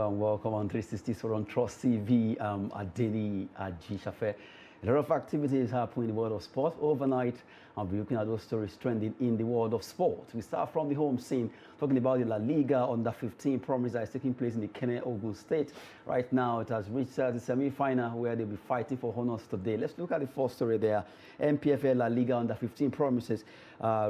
Hello and welcome on 360 for on Trust TV. Adeni Ajishafe. A lot of activities happening in the world of sport. Overnight, I'll be looking at those stories trending in the world of sport. We start from the home scene, talking about the La Liga under 15 promise that is taking place in the Kenya Ogun State. Right now, it has reached the semi-final where they'll be fighting for honors today. Let's look at the first story there. MPFL La Liga under 15 promises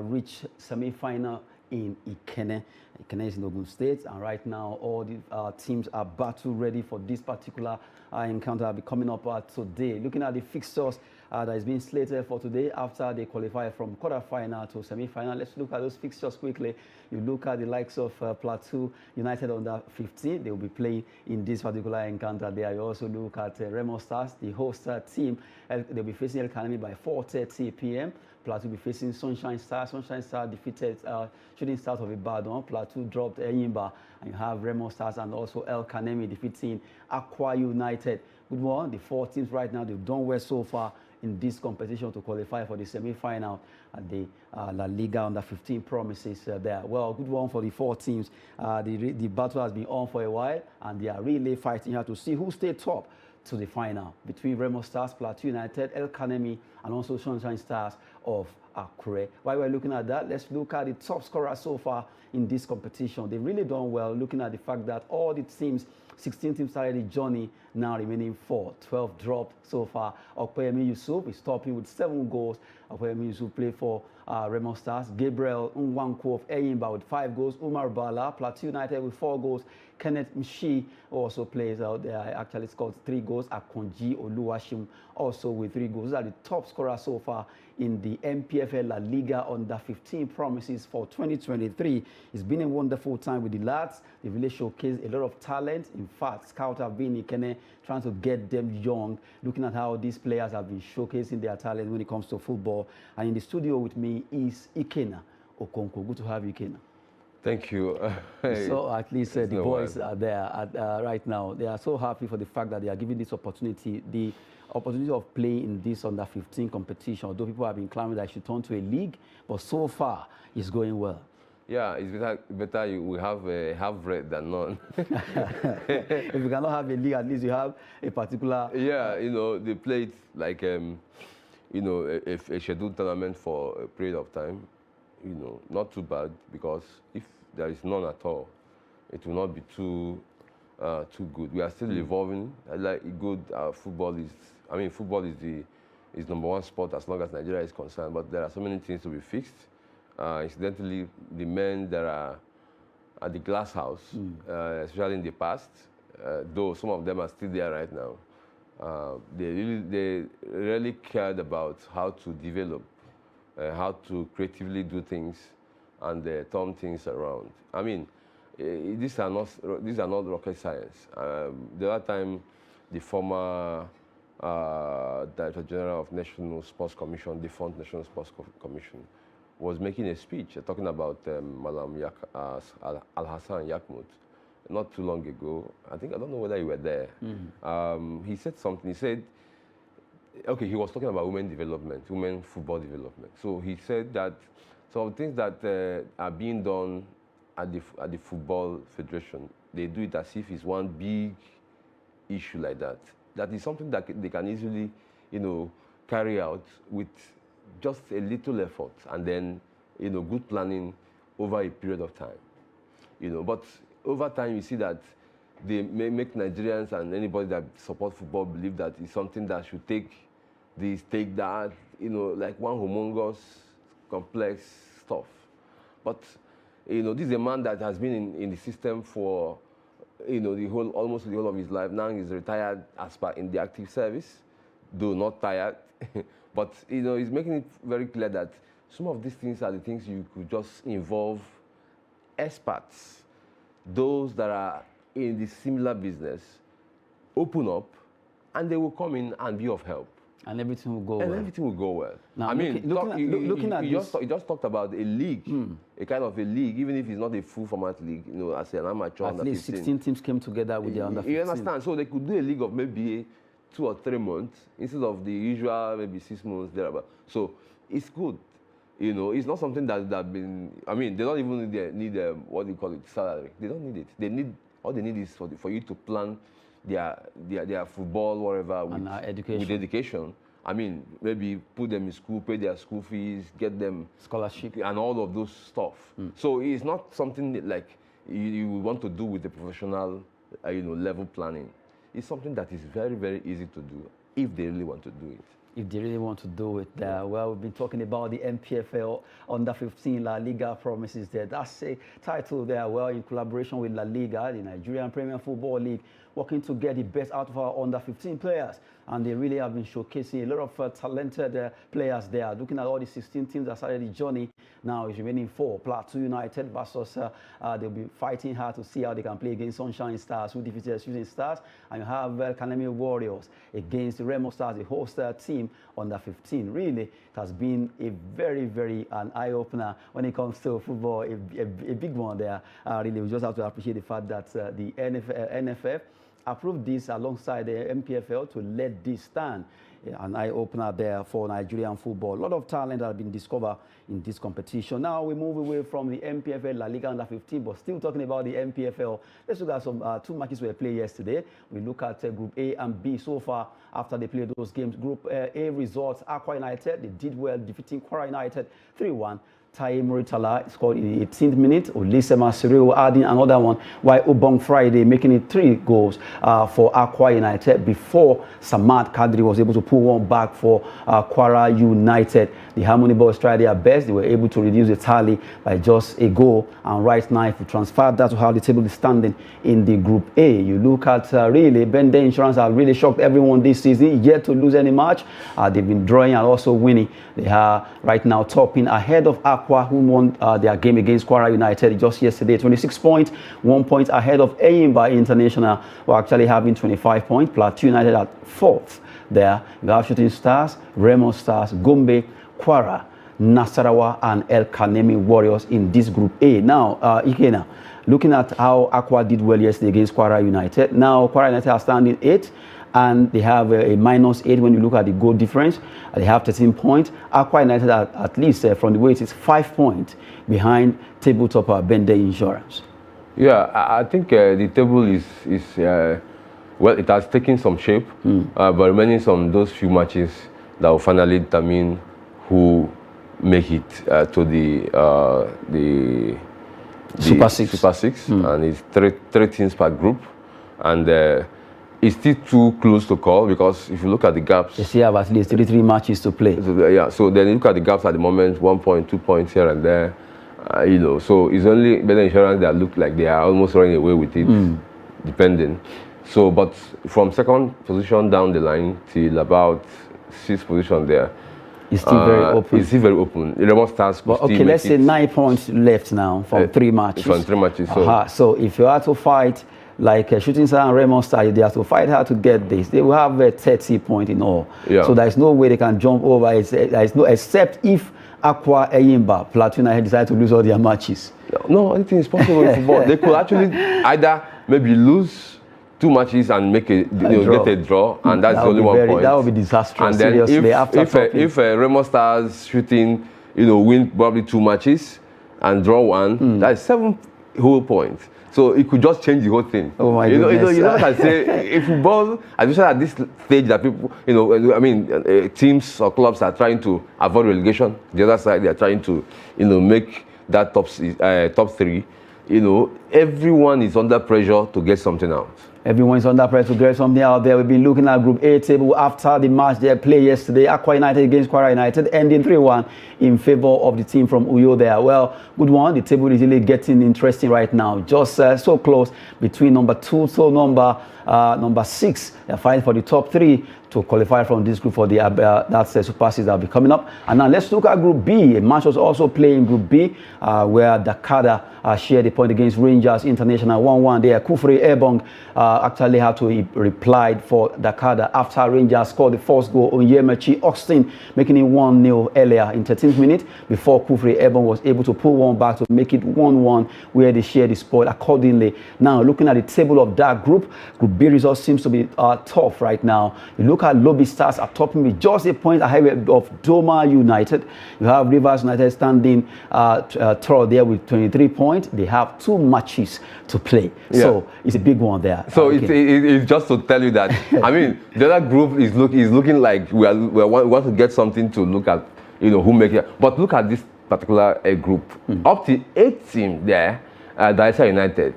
reach semi-final in Ikene. Ikene is in Ogun State, and right now all the teams are battle ready for this particular encounter will be coming up today. Looking at the fixtures that is being slated for today after they qualify from quarter-final to semi-final. Let's look at those fixtures quickly. You look at the likes of Plateau United under 15. They will be playing in this particular encounter there. You also look at Remo Stars, the host team. They'll be facing El Kanemi by 4:30 p.m. Plateau will be facing Sunshine Stars. Sunshine Stars defeated Shooting Stars of Ibadan. Plateau dropped Enyimba. And you have Remo Stars and also El Kanemi defeating Aqua United. Good one. The four teams right now, they've done well so far in this competition to qualify for the semi-final at the La Liga under 15 promises there. Well, good one for the four teams. The battle has been on for a while, and they are really fighting here to see who stay top to the final between Remo Stars, Plateau United, El Kanemi, and also Sunshine Stars of Akure. While we're looking at that, let's look at the top scorer so far in this competition. They've really done well, looking at the fact that all the teams, 16 teams started the journey, now remaining 4. 12 dropped so far. Okpeyemi Yusuf is topping with 7 goals. Okpeyemi Yusuf played for Remo Stars. Gabriel Nwankwo of Eyimba with 5 goals. Umar Bala, Plateau United with 4 goals. Kenneth Mshi also plays out there. Actually scored 3 goals. Akonji Oluwashim also with 3 goals. Those are the top scorers so far in the MPFL La Liga under 15 promises for 2023. It's been a wonderful time with the lads. They've really showcased a lot of talent. In fact, scouts have been in Kenya trying to get them young, looking at how these players have been showcasing their talent when it comes to football. And in the studio with me is Ikena Okonko. Good to have you, Ikena. Thank you. So at least the boys are there right now. They are so happy for the fact that they are given this opportunity, the opportunity of playing in this under 15 competition. Although people have been clamoring that I should turn to a league, but so far it's going well. Yeah, it's better we have half bread than none. If you cannot have a league, at least you have a particular... Yeah, you know, they play it like, you know, a scheduled tournament for a period of time. You know, not too bad, because if there is none at all, it will not be too good. We are still evolving. Like good football is. I mean, football is #1 sport as long as Nigeria is concerned. But there are so many things to be fixed. Incidentally, the men that are at the glass house, especially in the past, though some of them are still there right now, they really cared about how to develop. How to creatively do things and turn things around. I mean, these are not rocket science. The other time, the former Director General of National Sports Commission, defunct National Sports Commission, was making a speech talking about Malam Al-Hassan Yakmut not too long ago. I don't know whether you were there. He said something. He said, okay, he was talking about women development, women football development. So he said that some of the things that are being done at the Football Federation, they do it as if it's one big issue like that. That is something that they can easily, you know, carry out with just a little effort and then, you know, good planning over a period of time. You know, but over time you see that they may make Nigerians and anybody that supports football believe that it's something that should take this, take that, you know, like one humongous, complex stuff. But, you know, this is a man that has been in the system for, you know, almost the whole of his life. Now he's retired as part in the active service, though not tired. But, you know, he's making it very clear that some of these things are the things you could just involve experts, those that are in the similar business, open up, and they will come in and be of help. And everything will go well. And everything will go well. Now, I mean, you just talked about a league, a kind of a league, even if it's not a full format league, you know, as an amateur. At least 16 teams came together with the under 15. You understand? So they could do a league of maybe 2 or 3 months instead of the usual maybe 6 months thereabout. So it's good. You know, it's not something that been. I mean, they don't even need what do you call it, salary. They don't need it. They need All they need is for you to plan their football, whatever, with education. I mean, maybe put them in school, pay their school fees, get them scholarship, and all of those stuff. So it's not something that, like you want to do with the professional, level planning. It's something that is very, very easy to do if they really want to do it. If they really want to do it. Well, we've been talking about the MPFL Under 15 La Liga promises there. That's a title there, well, in collaboration with La Liga, the Nigerian Premier Football League, working to get the best out of our Under 15 players. And they really have been showcasing a lot of talented players there. Looking at all the 16 teams that started the journey, now it's remaining 4. Plateau United versus, they'll be fighting hard to see how they can play against Sunshine Stars, who defeated Shooting Stars. And you have Academy Warriors against the Remo Stars, the host team Under 15. Really, it has been a very, very an eye-opener when it comes to football, a big one there. Really, we just have to appreciate the fact that the NFF approved this alongside the MPFL to let this stand. An eye-opener there for Nigerian football. A lot of talent has been discovered in this competition. Now we move away from the MPFL La Liga Under 15, but still talking about the MPFL. Let's look at some 2 matches we played yesterday. We look at Group A and B so far after they played those games. Group A results, Aqua United, they did well, defeating Kwara United 3-1. Taye Muritala scored in the 18th minute. Olisema Sireo adding another one, while Obong Friday making it 3 goals for Aqua United before Samad Kadri was able to pull one back for Kwara United. The Harmony Boys tried their best. They were able to reduce the tally by just a goal. And right now, if we transfer that to how the table is standing in the Group A, you look at really, Bende Insurance have really shocked everyone this season, yet to lose any match. They've been drawing and also winning. They are right now topping ahead of Aqua, who won their game against Kwara United just yesterday. 26 points, 1 point ahead of Eyimba International, who are actually having 25 points. Plateau United at 4th there. You have Shooting Stars, Remo Stars, Gombe, Kwara, Nasarawa, and El Kanemi Warriors in this Group A. Now, Ikena, looking at how Aqua did well yesterday against Kwara United. Now, Kwara United are standing 8th. And they have a -8 when you look at the goal difference. They have 13 points. Aqua United, at least from the way it is, 5 points behind table topper Bende Insurance. Yeah, I think the table is well, it has taken some shape, but remaining some those few matches that will finally determine who make it to the Super Six. Super Six, and it's three teams per group, and it's still too close to call because if you look at the gaps, they still have at least 33 matches to play. So then you look at the gaps at the moment, 1 point, 2 points here and there, So it's only Better Insurance that look like they are almost running away with it, depending. So, but from second position down the line till about 6th position there, it's still very open. It's still very open. Remo Stars. But okay, let's say 9 points left now from 3 matches. From 3 matches. So if you are to fight like Shooting Star and Remo Star, they have to fight hard to get this. They will have 30 points in all. Yeah. So there's no way they can jump over. There's no, except if Aqua, Eyimba, Plateau United decide to lose all their matches. No, anything is possible in football. They could actually either maybe lose 2 matches and make get a draw, and that's the only 1 point. That would be disastrous. And then if Remo Stars Shooting, win probably 2 matches and draw 1, that's 7 whole points. So it could just change the whole thing. Oh my goodness. You know what I say? If football, especially at this stage that people, teams or clubs are trying to avoid relegation. The other side, they are trying to, make that top 3. Everyone is under pressure to get something out. Everyone is under pressure to get something out there. We've been looking at Group A table after the match they played yesterday. Aqua United against Kwara United, ending 3-1 in favor of the team from Uyo there. Well, good one. The table is really getting interesting right now. Just so close between number 2 to number 6. They're fighting for the top 3 to qualify from this group for the that's the Super Six that will be coming up. And now let's look at Group B. A match was also played in Group B where Dakada shared a point against Rangers International 1-1 there. Kufri Ebong actually had to reply for Dakada after Rangers scored the first goal on Yemechi Austin, making it 1-0 earlier in 13th minute before Kufri Ebong was able to pull one back to make it 1-1 where they shared the spot accordingly. Now looking at the table of that group, Group B results seems to be tough right now. You look look at Lobby Stars are topping with just a point ahead of Doma United. You have Rivers United standing third there with 23 points. They have 2 matches to play. Yeah. So it's a big one there. So it's just to tell you that, I mean, the other group is looking like we want to get something to look at, who make it. But look at this particular group. Up to 8 teams there, Daisa United.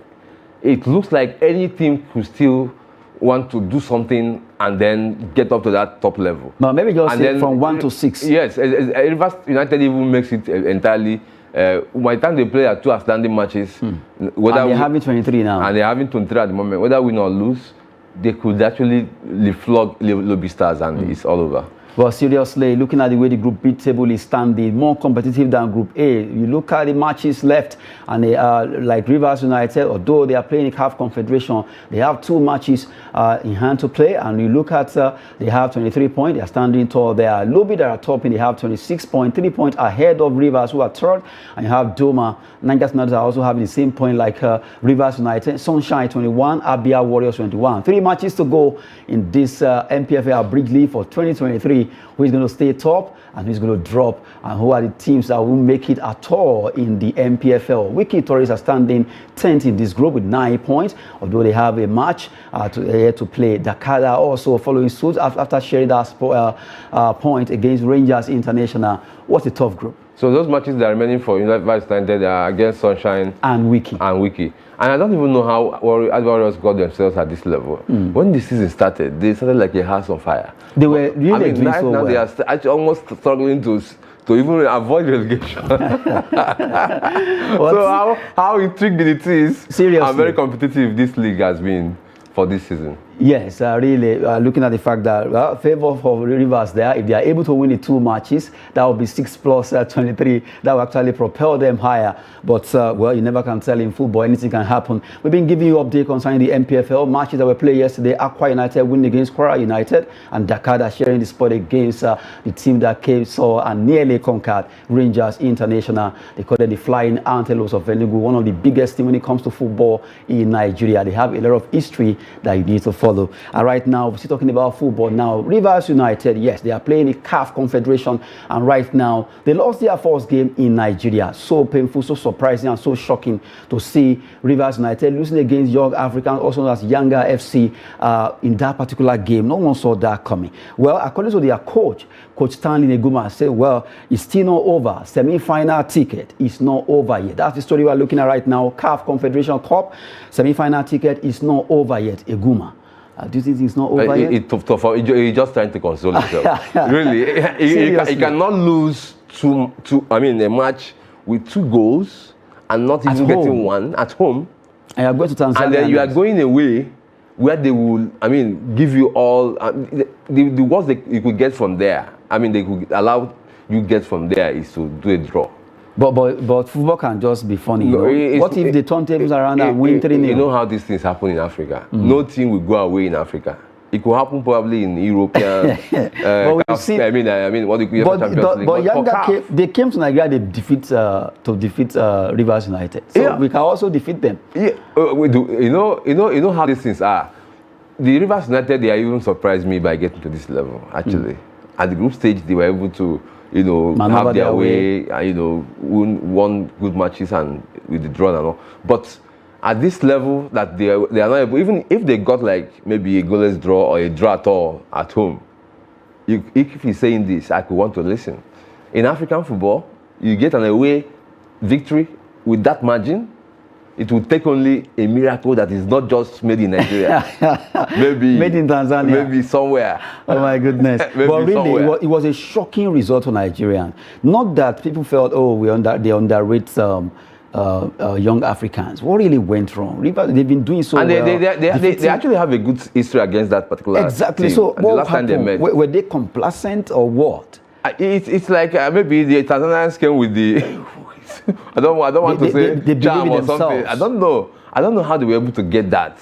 It looks like any team could still want to do something and then get up to that top level. But maybe just say from 1 to 6. Yes, Rivers United even makes it entirely. By the time they play 2 outstanding matches, whether and they're having 23 now. And they're having 23 at the moment. Whether win or lose, they could actually flog Lobby Stars and it's all over. Well, seriously, looking at the way the Group B table is standing, more competitive than Group A. You look at the matches left, and they are like Rivers United, although they are playing the CAF Confederation, they have 2 matches in hand to play. And you look at, they have 23 points, they are standing tall. They are Lobby that are topping, they have 26 points, 3 points ahead of Rivers, who are third. And you have Doma, Niger United are also having the same point like Rivers United, Sunshine 21, Abia Warriors 21. 3 matches to go in this MPFL Bridge League for 2023. Who is going to stay top and who is going to drop, and who are the teams that will make it at all in the MPFL. Wiki Tourists are standing 10th in this group with 9 points, although they have a match to play. Dakar also following suit after sharing that point against Rangers International. What's a tough group? So those matches that are remaining for Rivers United are against Sunshine and Wiki. And I don't even know how Warriors got themselves at this level. When the season started, they started like a house on fire. They were really doing so well. They are actually almost struggling to even avoid relegation. So how intriguing it is, seriously, and very competitive this league has been for this season. Yes, really looking at the fact that favor for Rivers there, if they are able to win the 2 matches, that will be 6 plus 23. That will actually propel them higher. But, well, you never can tell in football. Anything can happen. We've been giving you update concerning the MPFL matches that were played yesterday. Aqua United winning against Kwara United, and Dakar sharing the spot against the team that came and nearly conquered Rangers International. They call it the Flying Antelopes of Enugu, one of the biggest teams when it comes to football in Nigeria. They have a lot of history that you need to follow. And right now, we're still talking about football now. Rivers United, yes, they are playing the CAF Confederation, and right now, they lost their first game in Nigeria. So painful, so surprising, and so shocking to see Rivers United losing against Young Africans, also known as Younger FC, in that particular game. No one saw that coming. Well, according to their coach, Coach Stanley Eguma said, well, it's still not over. Semi-final ticket is not over yet. That's the story we're looking at right now. CAF Confederation Cup, semi-final ticket is not over yet. Eguma. Do you think it's not over yet? He's just trying to console himself. Really, he cannot lose a match with 2 goals and not even getting 1 at home. And you're going to Tanzania. And then you are going away where they will, give you all the worst you could get from there. They could allow you get from there is to do a draw. But football can just be funny. No, what if the turn-tables around and win 3-0? You know how these things happen in Africa. No team will go away in Africa. It could happen probably in European. But we've seen. What do you Champions League? But Younger they came to Nigeria to defeat Rivers United. So we can also defeat them. Yeah, we do. You know how these things are. The Rivers United, they are even surprised me by getting to this level. Actually, at the group stage, they were able to. Have their way, won good matches and with the draw and all. But at this level that they are not able, even if they got like maybe a goalless draw or a draw at all at home, if he's saying this, I could want to listen. In African football, you get an away victory with that margin, it will take only a miracle that is not just made in Nigeria. Maybe made in Tanzania. Maybe somewhere. Oh my goodness. But really, it was a shocking result to Nigerians. Not that people felt, oh, they underrate young Africans. What really went wrong? They've been doing so and well. They actually have a good history against that particular exactly. team. So and what the last happened? Time they met. Were they complacent or what? It's like maybe the Tanzanians came with the... I don't want to say charm or something. I don't know how they were able to get that.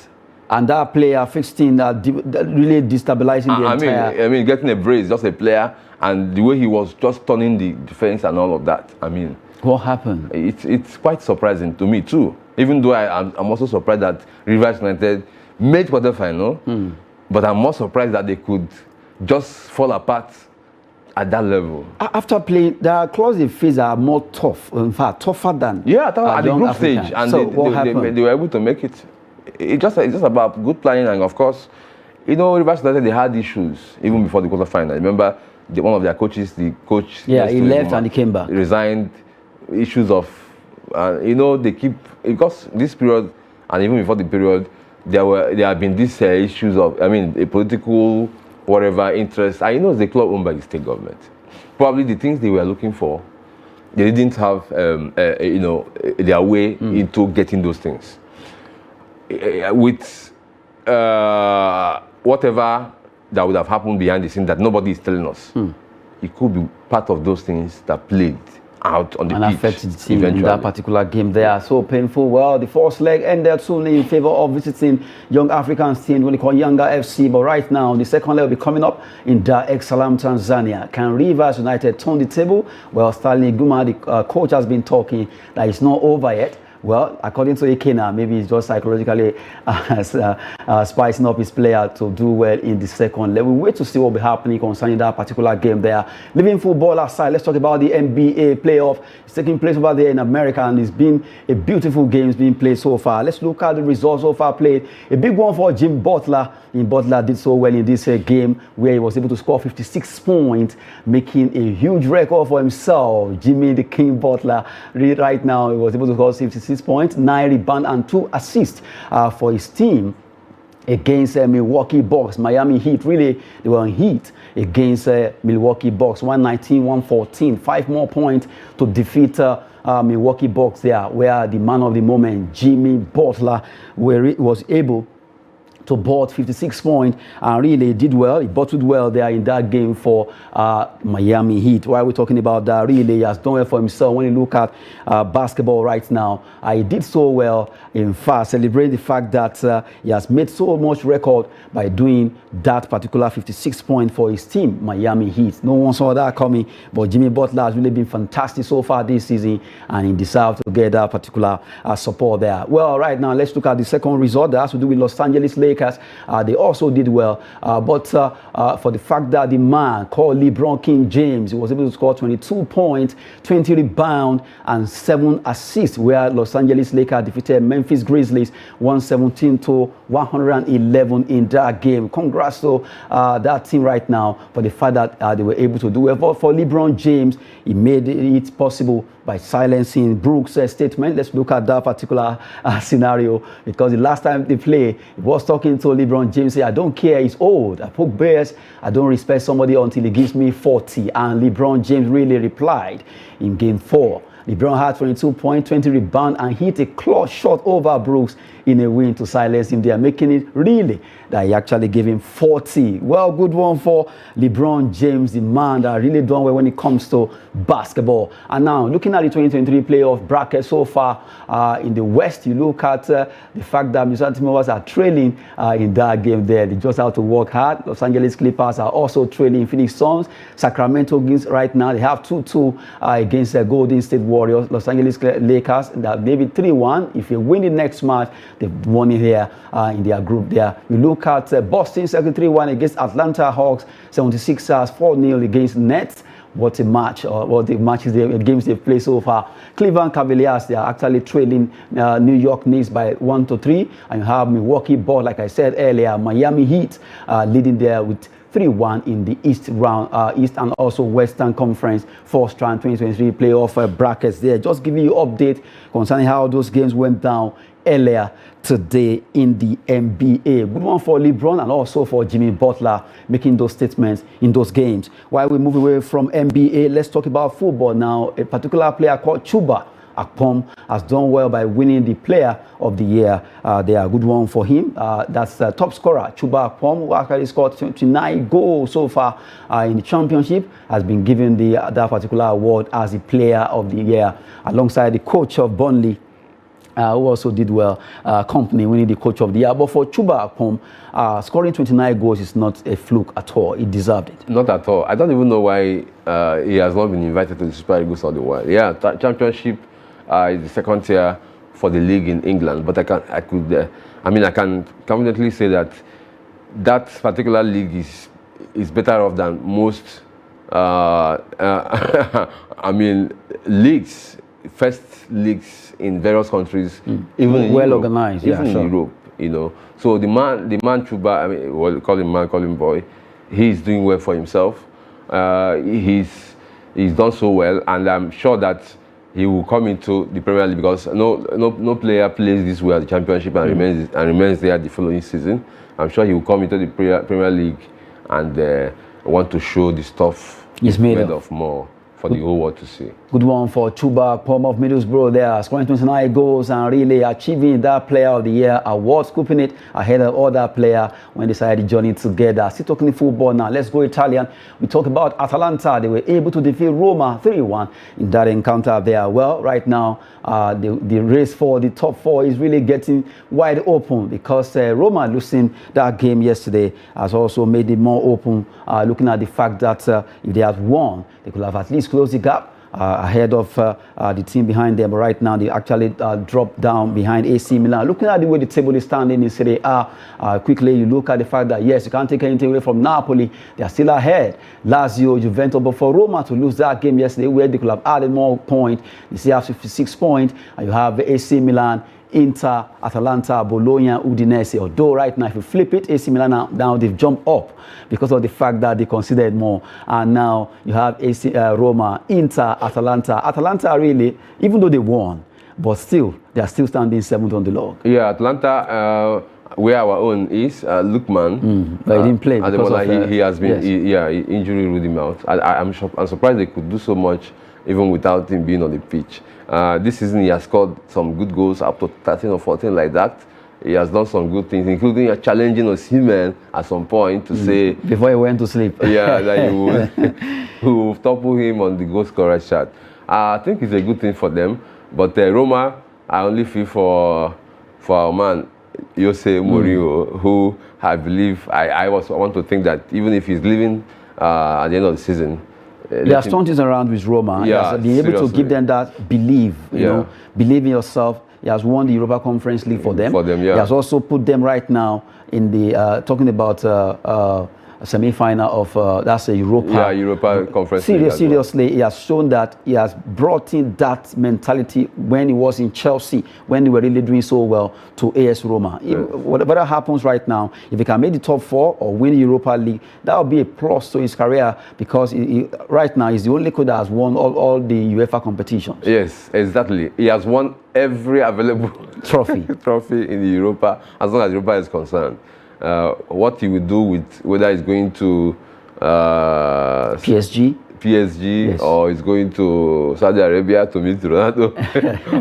And that player fixing that really destabilizing the entire... getting a brace, just a player, and the way he was just turning the defense and all of that. What happened? It's quite surprising to me too. Even though I'm also surprised that Rivers United made quarterfinal, but I'm more surprised that they could just fall apart at that level. After playing, the clubs they face are more tough, in fact, tougher than at the group African. stage, and so what happened? they were able to make it. It's just about good planning, and of course, Rivers United, they had issues even before the quarterfinal. Remember, one of their coaches, the coach, he left and he came back. Resigned. Issues of, they keep, because this period, and even before the period, there have been these issues of, a political whatever interest. I know it's a club owned by the state government. Probably the things they were looking for, they didn't have, their way into getting those things. With whatever that would have happened behind the scene that nobody is telling us, it could be part of those things that played out on the pitch. And affected the team eventually. In that particular game. They are so painful. Well, the first leg ended soon in favor of visiting Young Africans team, what they call Younger FC. But right now, the second leg will be coming up in Dar es Salaam, Tanzania. Can Rivers United turn the table? Well, Stanley Eguma, the coach, has been talking that it's not over yet. Well, according to Ekena, maybe he's just psychologically spicing up his player to do well in the second leg. We wait to see what will be happening concerning that particular game there. Leaving football aside, let's talk about the NBA playoff. It's taking place over there in America, and it's been a beautiful game being played so far. Let's look at the results so far played. A big one for Jim Butler. Butler did so well in this game where he was able to score 56 points, making a huge record for himself. Jimmy the King Butler, right now, he was able to score 56 points, 9 rebounds, and 2 assists for his team against Milwaukee Bucks. Miami Heat, really, they were on heat against Milwaukee Bucks. 119-114, 5 more points to defeat Milwaukee Bucks there, where the man of the moment, Jimmy Butler, was able to board 56 points and really did well. He bottled well there in that game for Miami Heat. Why are we talking about that? Really, he has done well for himself. When you look at basketball right now, he did so well. In fact, celebrate the fact that he has made so much record by doing that particular 56 points for his team, Miami Heat. No one saw that coming, but Jimmy Butler has really been fantastic so far this season, and he deserves to get that particular support there. Well, right now, let's look at the second result that has to do with Los Angeles Lakers. They also did well, but for the fact that the man called LeBron King James, he was able to score 22 points, 20 rebounds, and 7 assists, where Los Angeles Lakers defeated Memphis Grizzlies 117-111 in that game. Congrats to that team right now for the fact that they were able to do well. But for LeBron James, he made it possible by silencing Brooks' statement. Let's look at that particular scenario, because the last time they played, he was talking to LeBron James, say, I don't care, he's old, I poke bears, I don't respect somebody until he gives me 40. And LeBron James really replied in game 4. LeBron had 22 points, 20 rebounds, and hit a clutch shot over Brooks in a win to silence him. They are making it really that he actually gave him 40. Well, good one for LeBron James, the man that really done well when it comes to basketball. And now, looking at the 2023 playoff bracket so far in the West, you look at the fact that Minnesota Timberwolves are trailing in that game there. They just have to work hard. Los Angeles Clippers are also trailing Phoenix Suns. Sacramento Kings right now, they have 2-2 against the Golden State Warriors. Los Angeles Lakers, that maybe 3-1. If you win the next match, they've won it here in their group there. You look at Boston 3-1 against Atlanta Hawks, 76ers 4-0 against Nets. What a match, or what the matches, the games they've played so far. Cleveland Cavaliers, they are actually trailing New York Knicks by 1-3. And you have Milwaukee Bucks, like I said earlier, Miami Heat leading there with 3-1 in the East and also Western Conference first round 2023 playoff brackets there. Just giving you update concerning how those games went down earlier today in the NBA. Good one for LeBron and also for Jimmy Butler making those statements in those games. While we move away from NBA, let's talk about football now. A particular player called Chuba Akpom has done well by winning the Player of the Year. They are a good one for him. That's top scorer Chuba Akpom, who actually scored 29 goals so far in the championship, has been given that particular award as the Player of the Year, alongside the coach of Burnley, who also did well, Company winning the coach of the year. But for Chuba Akpom, scoring 29 goals is not a fluke at all. He deserved it. Not at all. I don't even know why he has not been invited to the Super Eagles all the while. Yeah, championship is the second tier for the league in England. But I can confidently say that that particular league is is better off than most, I mean, leagues, first leagues in various countries, even in well Europe, organized, even yeah, in sure. Europe, you know. So the man Chuba, I mean, well, call him man, call him boy, he's doing well for himself. He's done so well, and I'm sure that he will come into the Premier League because no player plays this way at the Championship and remains there the following season. I'm sure he will come into the Premier League and want to show the stuff He's made of more for the whole world to see. Good one for Chuba, Palm of Middlesbrough there, scoring 29 goals and really achieving that Player of the Year award, scooping it ahead of other player when they decided to journey together. Still talking football now, let's go Italian. We talk about Atalanta. They were able to defeat Roma 3-1 in that encounter there. Well, right now, the race for the top four is really getting wide open because Roma losing that game yesterday has also made it more open, looking at the fact that if they had won, they could have at least closed the gap ahead of the team behind them. But right now, they actually dropped down behind AC Milan. Looking at the way the table is standing in Serie A, quickly you look at the fact that, yes, you can't take anything away from Napoli. They are still ahead. Lazio, Juventus, but for Roma to lose that game yesterday, where they could have added more points, they still have 56 points, and you have AC Milan, Inter, Atalanta, Bologna, Udinese. Although right now, if you flip it, AC Milan now they've jumped up because of the fact that they considered more. And now you have Roma, Inter, Atalanta. Atalanta really, even though they won, but still, they are still standing 7th on the log. Yeah, Atlanta, where our own is, Lookman. But he didn't play at the because moment, of, he has been, yes. Injury ruled him out. I'm surprised they could do so much even without him being on the pitch. This season, he has scored some good goals, up to 13 or 14 like that. He has done some good things, including challenging Osimhen at some point to say... Before he went to sleep. Yeah, that he will topple him on the goal scorer chart. I think it's a good thing for them. But Roma, I only feel for our man, Jose Mourinho, who I believe, I want to think that even if he's leaving at the end of the season, he has turned things around with Roma. Yeah, he has been able to give them that belief, you know, believe in yourself. He has won the Europa Conference League for them. Yeah. He has also put them right now in the, talking about a semi-final of, that's a Europa. Yeah, Europa Conference League. Seriously, he has shown that he has brought in that mentality when he was in Chelsea, when they were really doing so well, to AS Roma. Yes. Whatever happens right now, if he can make the top four or win the Europa League, that will be a plus to his career because right now he's the only coach that has won all the UEFA competitions. Yes, exactly. He has won every available trophy in the Europa, as long as Europa is concerned. What he will do with whether he's going to PSG, yes. Or he's going to Saudi Arabia to meet Ronaldo,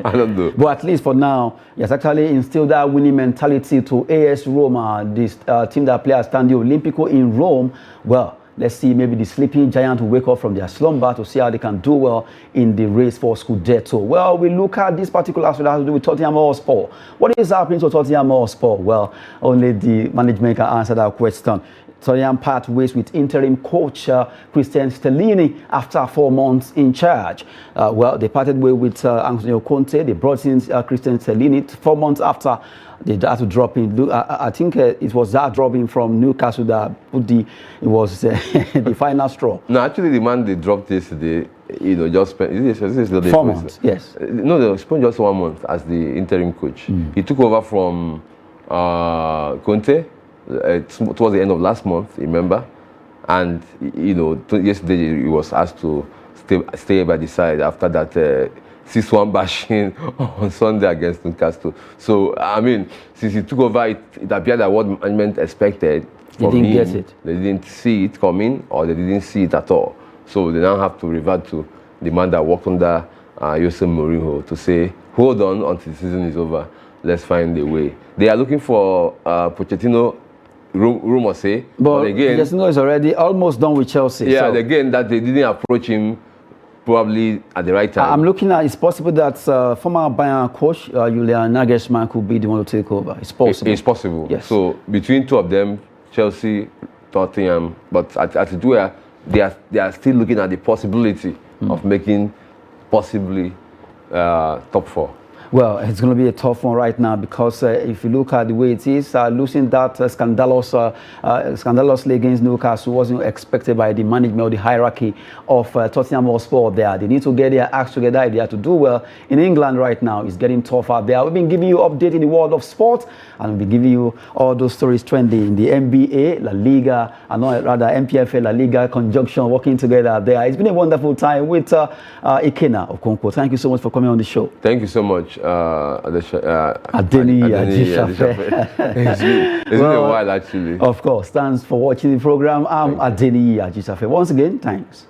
I don't know. But at least for now, he has actually instilled that winning mentality to AS Roma, this team that plays Stadio Olimpico in Rome. Well, let's see, maybe the sleeping giant will wake up from their slumber to see how they can do well in the race for Scudetto. Well, we look at this particular aspect that has to do with Tottenham Hotspur. What is happening to Tottenham Hotspur? Well, only the management can answer that question. Tottenham part ways with interim coach Christian Stellini after 4 months in charge. Well, they parted way with Antonio Conte. They brought in Christian Stellini 4 months after they had to drop in. I think it was that dropping from Newcastle that put it was the final straw. No, actually, the man they dropped yesterday, you know, just spent 4 months. Yes. No, they spent just 1 month as the interim coach. He took over from Conte towards the end of last month, remember? And, you know, yesterday he was asked to stay by the side after that 6-1 bashing on Sunday against Newcastle. So, I mean, since he took over, it appeared that what management expected from him, get it. They didn't see it coming or they didn't see it at all. So they now have to revert to the man that worked under Jose Mourinho to say, hold on until the season is over. Let's find a way. They are looking for Pochettino, rumors say. But again, Pochettino is already almost done with Chelsea. Yeah, so again, that they didn't approach him probably at the right time. I'm looking at, it's possible that former Bayern coach, Julian Nagelsmann, could be the one to take over. It's possible. It's possible. Yes. So between two of them, Chelsea, Tottenham, but at it where they are still looking at the possibility of making possibly top four. Well, it's going to be a tough one right now because if you look at the way it is, losing that scandalously against Newcastle wasn't expected by the management or the hierarchy of Tottenham Hotspur there. They need to get their acts together if they are to do well. In England right now, it's getting tough out there. We've been giving you update in the world of sport, and we'll be giving you all those stories trending in the NBA, La Liga, and rather MPFL, La Liga conjunction working together there. It's been a wonderful time with Ikena of Conco. Thank you so much for coming on the show. Thank you so much, Adeni Ajisafe. It's been a while, actually. Of course. Thanks for watching the program. I'm Adeni Ajisafe. Once again, thanks.